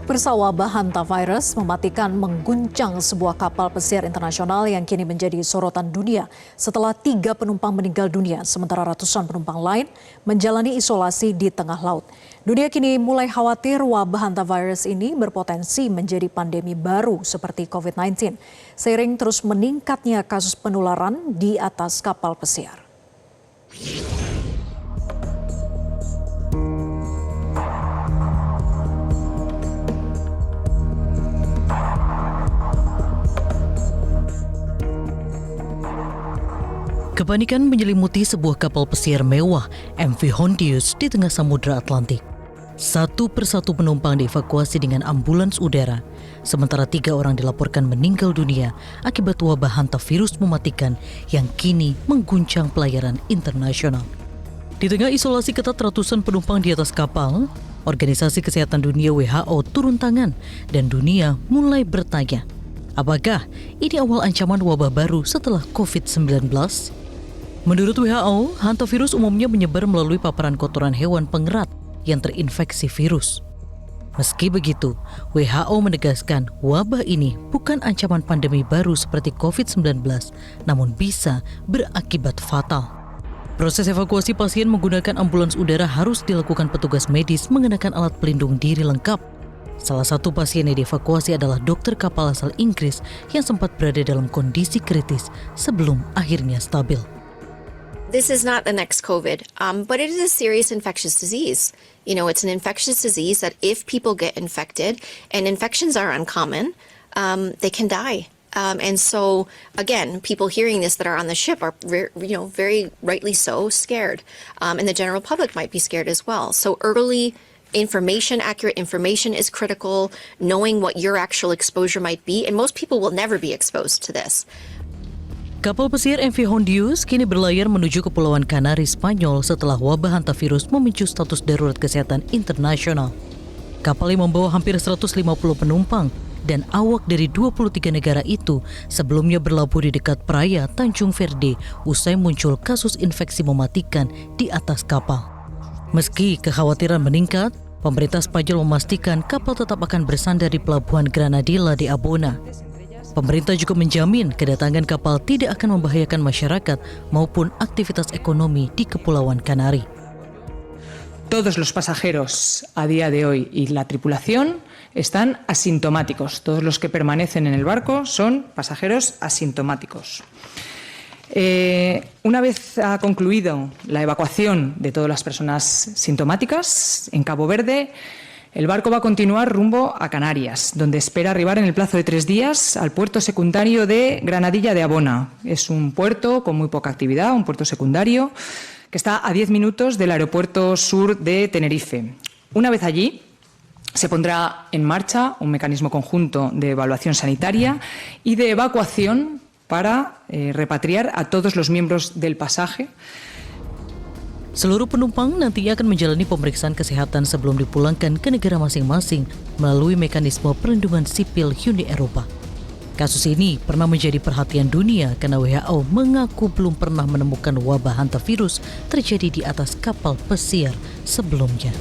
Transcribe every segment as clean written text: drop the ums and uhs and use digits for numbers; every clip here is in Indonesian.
Persa wabah hantavirus mematikan mengguncang sebuah kapal pesiar internasional yang kini menjadi sorotan dunia setelah 3 penumpang meninggal dunia, sementara ratusan penumpang lain menjalani isolasi di tengah laut. Dunia kini mulai khawatir wabah hantavirus ini berpotensi menjadi pandemi baru seperti COVID-19, seiring terus meningkatnya kasus penularan di atas kapal pesiar. Kepanikan menyelimuti sebuah kapal pesiar mewah MV Hondius di tengah Samudra Atlantik. Satu persatu penumpang dievakuasi dengan ambulans udara, sementara 3 orang dilaporkan meninggal dunia akibat wabah hantavirus mematikan yang kini mengguncang pelayaran internasional. Di tengah isolasi ketat ratusan penumpang di atas kapal, Organisasi Kesehatan Dunia WHO turun tangan dan dunia mulai bertanya, apakah ini awal ancaman wabah baru setelah COVID-19? Menurut WHO, hantavirus umumnya menyebar melalui paparan kotoran hewan pengerat yang terinfeksi virus. Meski begitu, WHO menegaskan wabah ini bukan ancaman pandemi baru seperti COVID-19, namun bisa berakibat fatal. Proses evakuasi pasien menggunakan ambulans udara harus dilakukan petugas medis mengenakan alat pelindung diri lengkap. Salah satu pasien yang dievakuasi adalah dokter kapal asal Inggris yang sempat berada dalam kondisi kritis sebelum akhirnya stabil. This is not the next COVID, but it is a serious infectious disease. You know, it's an infectious disease that if people get infected, and infections are uncommon, they can die. And so, again, people hearing this that are on the ship are, very rightly so scared. And the general public might be scared as well. So early information, accurate information is critical, knowing what your actual exposure might be. And most people will never be exposed to this. Kapal pesiar MV Hondius kini berlayar menuju Kepulauan Kanari, Spanyol setelah wabah hantavirus memicu status darurat kesehatan internasional. Kapal yang membawa hampir 150 penumpang dan awak dari 23 negara itu sebelumnya berlabuh di dekat peraya Tanjung Verde usai muncul kasus infeksi mematikan di atas kapal. Meski kekhawatiran meningkat, pemerintah Spanyol memastikan kapal tetap akan bersandar di pelabuhan Granadilla di Abona. Pemerintah juga menjamin kedatangan kapal tidak akan membahayakan masyarakat maupun aktivitas ekonomi di Kepulauan Kanari. Todos los pasajeros a día de hoy y la tripulación están asintomáticos. Todos los que permanecen en el barco son pasajeros asintomáticos. Una vez ha concluido la evacuación de todas las personas sintomáticas en Cabo Verde, el barco va a continuar rumbo a Canarias, donde espera arribar en el plazo de 3 días al puerto secundario de Granadilla de Abona. Es un puerto con muy poca actividad, un puerto secundario que está a 10 minutos del aeropuerto sur de Tenerife. Una vez allí, se pondrá en marcha un mecanismo conjunto de evaluación sanitaria y de evacuación para repatriar a todos los miembros del pasaje. Seluruh penumpang nantinya akan menjalani pemeriksaan kesehatan sebelum dipulangkan ke negara masing-masing melalui mekanisme perlindungan sipil Uni Eropa. Kasus ini pernah menjadi perhatian dunia karena WHO mengaku belum pernah menemukan wabah hantavirus terjadi di atas kapal pesiar sebelumnya.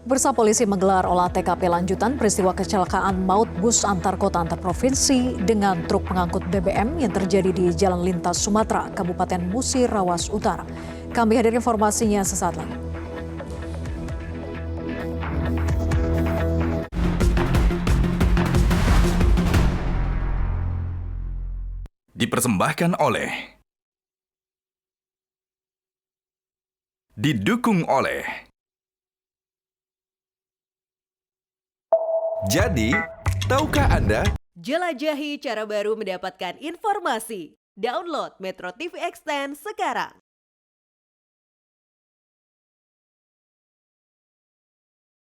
Persa polisi menggelar olah TKP lanjutan peristiwa kecelakaan maut bus antar kota antar provinsi dengan truk pengangkut BBM yang terjadi di Jalan Lintas Sumatera, Kabupaten Musirawas Utara. Kami hadir informasinya sesaat lagi. Dipersembahkan oleh, didukung oleh. Jadi, tahukah Anda? Jelajahi cara baru mendapatkan informasi. Download Metro TV Extend sekarang.